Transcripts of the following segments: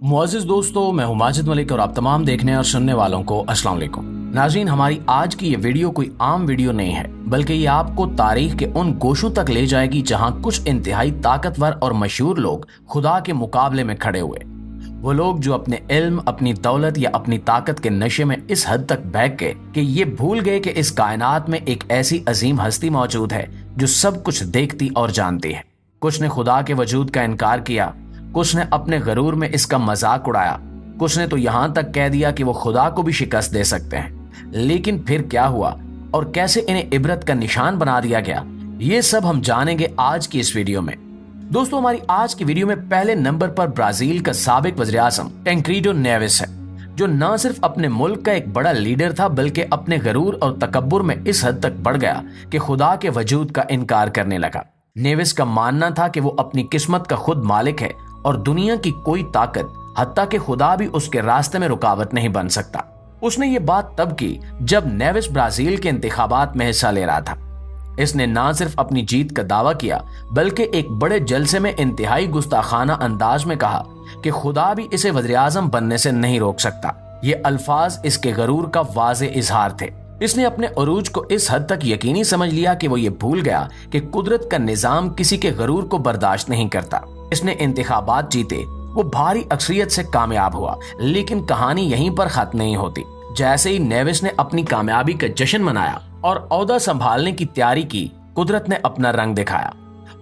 मुअज़्ज़िज़ दोस्तों, मैं हूं माजिद मलिक और आप तमाम देखने और सुनने वालों को अस्सलाम वालेकुम। नाज़रीन, हमारी आज की ये वीडियो कोई आम वीडियो नहीं है, बल्कि ये आपको तारीख के उन गोशों तक ले जाएगी जहां कुछ इंतहाई ताकतवर और मशहूर लोग खुदा के मुकाबले में खड़े हुए। वो लोग जो अपने इल्म, अपनी दौलत या अपनी ताकत के नशे में इस हद तक बहक गए कि ये भूल गए कि इस कायनात में एक ऐसी अजीम हस्ती मौजूद है जो सब कुछ देखती और जानती है। कुछ ने खुदा के वजूद का इनकार किया, कुछ ने अपने गरूर में इसका मजाक उड़ाया, कुछ ने तो यहां तक कह दिया कि वो खुदा को भी शिकस्त दे सकते हैं। लेकिन फिर क्या हुआ और कैसे इन्हें इबरत का निशान बना दिया गया, ये सब हम जानेंगे आज की इस वीडियो में। दोस्तों, हमारी आज की वीडियो में पहले नंबर पर ब्राजील का साबिक वज़ीर-ए-आज़म टैंक्रीडो नेवेस है, जो न सिर्फ अपने मुल्क का एक बड़ा लीडर था बल्कि अपने गरूर और तकब्बुर में इस हद तक बढ़ गया कि खुदा के वजूद का इनकार करने लगा। नेवेस का मानना था कि वो अपनी किस्मत का खुद मालिक है और दुनिया की कोई ताकत, हत्ता कि खुदा भी उसके रास्ते में रुकावट नहीं बन सकता। उसने ये बात तब की जब नेवेस ब्राजील के इंतखाबात में हिस्सा ले रहा था। इसने ना सिर्फ अपनी जीत का दावा किया बल्कि एक बड़े जलसे में इंतहाई गुस्ताखाना अंदाज में कहा कि खुदा भी इसे वज़ीर-ए-आज़म बनने से नहीं रोक सकता। ये अल्फाज इसके गरूर का वाज़े इजहार थे। इसने अपने अरूज को इस हद तक यकीनी समझ लिया कि वो ये भूल गया कि कुदरत का निजाम किसी के गरूर को बर्दाश्त नहीं करता। इसने इंतखाबात जीते, वो भारी अक्सरियत से कामयाब हुआ, लेकिन कहानी यहीं पर खत्म नहीं होती। जैसे ही नेविस ने अपनी कामयाबी का जश्न मनाया और ओहदा संभालने की तैयारी की, कुदरत ने अपना रंग दिखाया।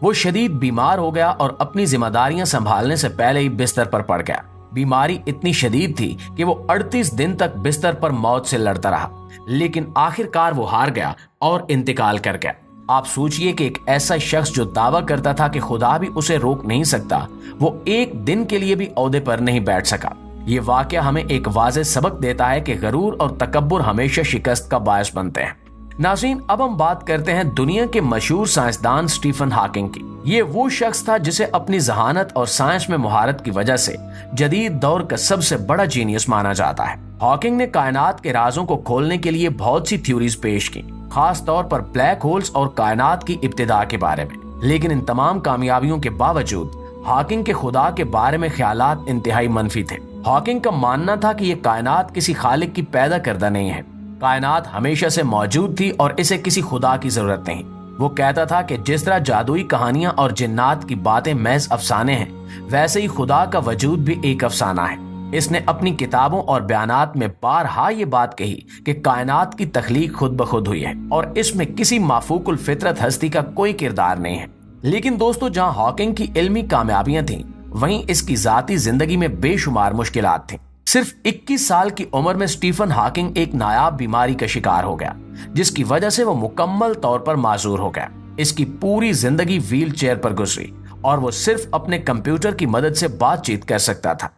वो शदीद बीमार हो गया और अपनी जिम्मेदारियां संभालने से पहले ही बिस्तर पर पड़ गया। बीमारी इतनी शदीद थी कि वो 38 दिन तक बिस्तर पर मौत से लड़ता रहा, लेकिन आखिरकार वो हार गया और इंतकाल कर गया। आप सोचिए कि एक ऐसा शख्स जो दावा करता था कि खुदा भी उसे रोक नहीं सकता, वो एक दिन के लिए भी ओहदे पर नहीं बैठ सका। ये वाकया हमें एक वाज़ेह सबक देता है कि गरूर और तकब्बुर हमेशा शिकस्त का बायस बनते हैं। नाज़रीन, अब हम बात करते हैं दुनिया के मशहूर साइंसदान स्टीफन हॉकिंग की। ये वो शख्स था जिसे अपनी जहानत और साइंस में महारत की वजह से जदीद दौर का सबसे बड़ा जीनियस माना जाता है। हॉकिंग ने कायनात के राजों को खोलने के लिए बहुत सी थ्योरीज पेश की, खास तौर पर ब्लैक होल्स और कायनात की इब्तिदा के बारे में। लेकिन इन तमाम कामयाबियों के बावजूद हॉकिंग के खुदा के बारे में ख्यालात इंतहाई मनफी थे। हॉकिंग का मानना था कि ये कायनात किसी खालिक की पैदा करदा नहीं है, कायनात हमेशा से मौजूद थी और इसे किसी खुदा की जरूरत नहीं। वो कहता था कि जिस तरह जादुई कहानियां और जिन्नात की बातें महज अफसाने हैं, वैसे ही खुदा का वजूद भी एक अफसाना है। इसने अपनी किताबों और बयानात में बारहा ये बात कही कि कायनात की तख्लीक खुद ब खुद हुई है और इसमें किसी माफूकुल फितरत हस्ती का कोई किरदार नहीं है। लेकिन दोस्तों, जहां हॉकिंग की इल्मी कामयाबियां थीं, वहीं इसकी जाती जिंदगी में बेशुमार मुश्किलात थीं। सिर्फ 21 साल की उम्र में स्टीफन हॉकिंग एक नायाब बीमारी का शिकार हो गया, जिसकी वजह से वो मुकम्मल तौर पर माजूर हो गया। इसकी पूरी जिंदगी व्हील चेयर पर गुजरी और वो सिर्फ अपने कंप्यूटर की मदद से बातचीत कर सकता था।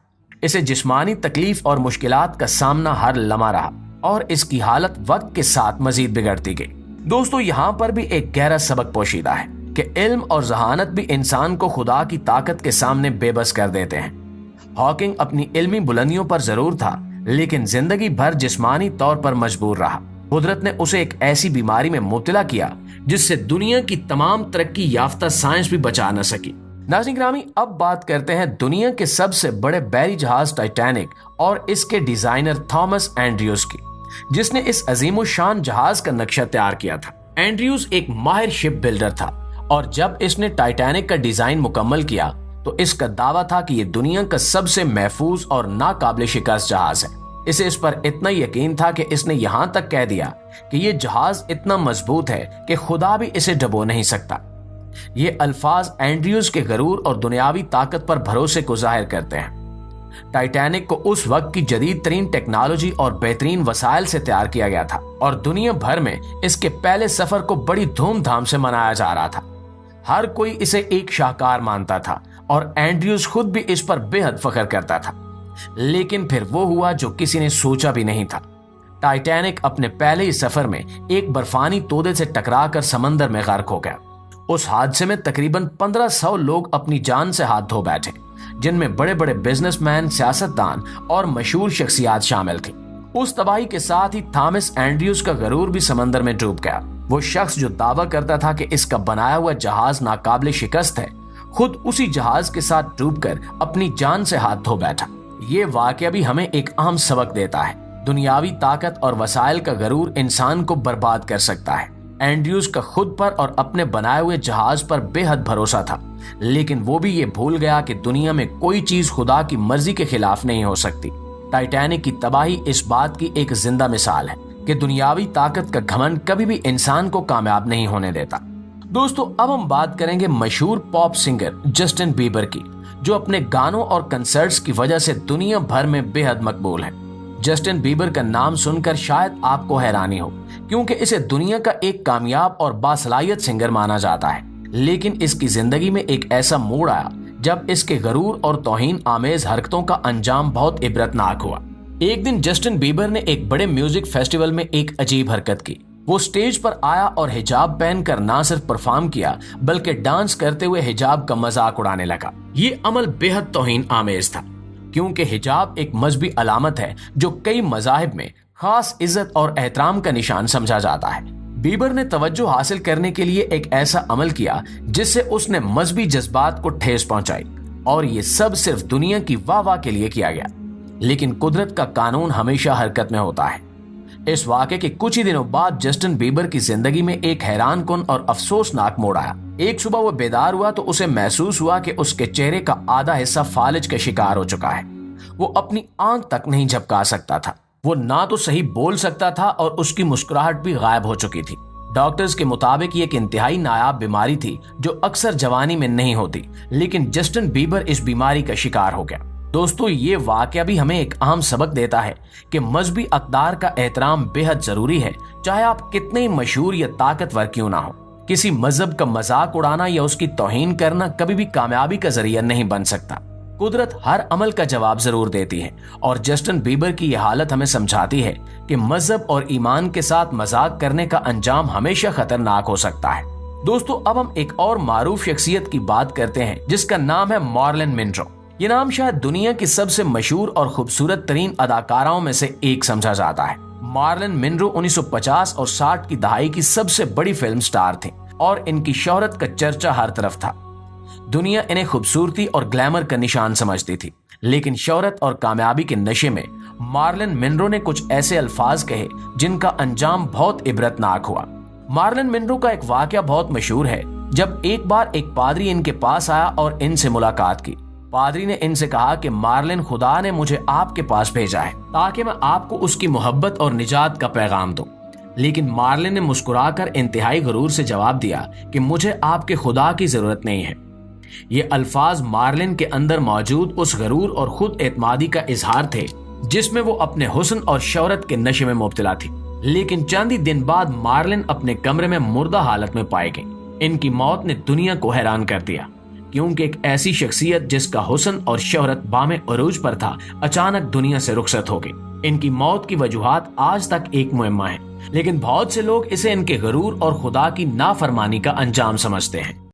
इसे जिस्मानी तकलीफ और मुश्किलात का सामना हर लम्हा रहा और इसकी हालत वक्त के साथ मजीद बिगड़ती गई। दोस्तों, यहाँ पर भी एक गहरा सबक पोशीदा है कि इल्म और जहानत भी इंसान को खुदा की ताकत के सामने बेबस कर देते हैं। हॉकिंग अपनी इल्मी बुलंदियों पर जरूर था, लेकिन जिंदगी भर जिस्मानी तौर पर मजबूर रहा। कुदरत ने उसे एक ऐसी बीमारी में मुब्तला किया जिससे दुनिया की तमाम तरक्की याफ्ता साइंस भी बचा न सकी। नाज़रीन ग्रामी, अब बात करते हैं दुनिया के सबसे बड़े बहरी जहाज टाइटैनिक और इसके डिजाइनर थॉमस एंड्रयूज की, जिसने इस अजीमुशान जहाज का नक्शा तैयार किया था। एंड्रयूज एक माहिर शिप बिल्डर था और जब इसने टाइटैनिक का डिजाइन मुकम्मल किया तो इसका दावा था कि यह दुनिया का सबसे महफूज और नाकाबिल शिकस्त जहाज है। इसे इस पर इतना यकीन था कि इसने यहां तक कह दिया कि यह जहाज इतना मजबूत है कि खुदा भी इसे डबो नहीं सकता। ये अल्फाज एंड्रयूज के गरूर और दुनियावी ताकत पर भरोसे को जाहिर करते हैं। टाइटैनिक को उस वक्त की जदीद तरीन टेक्नोलॉजी और बेहतरीन वसाइल से तैयार किया गया था और दुनिया भर में इसके पहले सफर को बड़ी धूमधाम से मनाया जा रहा था। हर कोई इसे एक शाहकार मानता था और एंड्रयूज खुद भी इस पर बेहद फख्र करता था। लेकिन फिर वो हुआ जो किसी ने सोचा भी नहीं था। टाइटैनिक अपने पहले ही सफर में एक बर्फानी तोदे से टकराकर समंदर में गर्क हो गया। उस हादसे में तकरीबन 1500 लोग अपनी जान से हाथ धो बैठे, जिनमें बड़े बड़े बिजनेसमैन, सियासतदान और मशहूर शख्सियात शामिल थी। उस तबाही के साथ ही थॉमस एंड्रयूज का गरूर भी समंदर में डूब गया। वो शख्स जो दावा करता था कि इसका बनाया हुआ जहाज नाकाबिल शिकस्त है, खुद उसी जहाज के साथ डूबकर अपनी जान से हाथ धो बैठा। ये वाकया भी हमें एक अहम सबक देता है। दुनियावी ताकत और वसाइल का गरूर इंसान को बर्बाद कर सकता है। एंड्रयूज का खुद पर और अपने बनाए हुए जहाज पर बेहद भरोसा था, लेकिन वो भी ये भूल गया कि दुनिया में कोई चीज खुदा की मर्जी के खिलाफ नहीं हो सकती। टाइटैनिक की तबाही इस बात की एक जिंदा मिसाल है कि दुनियावी ताकत का घमंड कभी भी इंसान को कामयाब नहीं होने देता। दोस्तों, अब हम बात करेंगे मशहूर पॉप सिंगर जस्टिन बीबर की, जो अपने गानों और कंसर्ट्स की वजह से दुनिया भर में बेहद मकबूल है। जस्टिन बीबर का नाम सुनकर शायद आपको हैरानी हो, क्योंकि इसे दुनिया का एक कामयाब और बासलाहियत सिंगर माना जाता है। लेकिन इसकी जिंदगी में एक ऐसा मोड़ आया जब इसके गरूर और तौहीन आमेज हरकतों का अंजाम बहुत इबरतनाक हुआ। एक दिन जस्टिन बीबर ने एक बड़े म्यूजिक फेस्टिवल में एक अजीब हरकत की। वो स्टेज पर आया और हिजाब पहनकर ना सिर्फ परफॉर्म किया, बल्कि डांस करते हुए हिजाब का मजाक उड़ाने लगा। ये अमल बेहद तौहीन आमेज था, क्योंकि हिजाब एक मजहबी अलामत है जो कई मजाहिब में खास इज्जत और एहतराम का निशान समझा जाता है। बीबर ने तवज्जो हासिल करने के लिए एक ऐसा अमल किया जिससे उसने मजहबी जज्बात को ठेस पहुंचाई, और ये सब सिर्फ दुनिया की वाह वाह के लिए किया गया। लेकिन कुदरत का कानून हमेशा हरकत में होता है। इस वाक़े के कुछ ही दिनों बाद जस्टिन बीबर की जिंदगी में एक हैरानकुन और अफसोसनाक मोड़ आया। एक सुबह वो बेदार हुआ तो उसे महसूस हुआ कि उसके चेहरे का आधा हिस्सा फालिज का शिकार हो चुका है। वो अपनी आंख तक नहीं झपका सकता था। वो ना तो सही बोल सकता था और उसकी मुस्कुराहट भी गायब हो चुकी थी। डॉक्टर्स के मुताबिक ये एक इंतहाई नायाब बीमारी थी जो अक्सर जवानी में नहीं होती, लेकिन जस्टिन बीबर इस बीमारी का शिकार हो गया। दोस्तों, ये वाकया भी हमें एक अहम सबक देता है कि मजहबी अक़दार का एहतराम बेहद जरूरी है, चाहे आप कितने ही मशहूर या ताकतवर क्यों ना हो। किसी मजहब का मजाक उड़ाना या उसकी तौहीन करना कभी भी कामयाबी का जरिया नहीं बन सकता। कुदरत हर अमल का जवाब जरूर देती है, और जस्टिन बीबर की यह हालत हमें समझाती है कि मजहब और ईमान के साथ मजाक करने का अंजाम हमेशा खतरनाक हो सकता है। दोस्तों, अब हम एक और मारूफ शख्सियत की बात करते हैं जिसका नाम है मार्लिन मिनरो। ये नाम शायद दुनिया की सबसे मशहूर और खूबसूरत तरीन अदाकाराओं में से एक समझा जाता है। मार्लिन मिनरो 1950 और 60 की दहाई की सबसे बड़ी फिल्म स्टार थे, और इनकी शोहरत का चर्चा हर तरफ था। दुनिया इन्हें खूबसूरती और ग्लैमर का निशान समझती थी, लेकिन शोहरत और कामयाबी के नशे में मार्लिन मिनरो ने कुछ ऐसे अल्फाज कहे जिनका अंजाम बहुत इबरतनाक हुआ। मार्लिन मिनरो का एक वाकया बहुत मशहूर है। जब एक बार एक पादरी इनके पास आया और इनसे मुलाकात की। पादरी ने इनसे कहा कि मार्लिन, खुदा ने मुझे आपके पास भेजा है ताकि मैं आपको उसकी मोहब्बत और निजात का पैगाम दूं। लेकिन मार्लिन ने मुस्कुराकर इंतहाई गुरूर से जवाब दिया कि मुझे आपके खुदा की जरूरत नहीं है। ये अल्फाज मार्लिन के अंदर मौजूद उस गरूर और खुद एतमादी का इजहार थे जिसमें वो अपने हुस्न और शोहरत के नशे में मुब्तला थी। लेकिन चंद ही दिन बाद मार्लिन अपने कमरे में मुर्दा हालत में पाए गए। इनकी मौत ने दुनिया को हैरान कर दिया, क्योंकि एक ऐसी शख्सियत जिसका हुस्न और शोहरत बामे अरूज पर था, अचानक दुनिया से रुखसत हो गई। इनकी मौत की वजूहात आज तक एक मुअम्मा है, लेकिन बहुत से लोग इसे इनके गरूर और खुदा की नाफरमानी का अंजाम समझते हैं।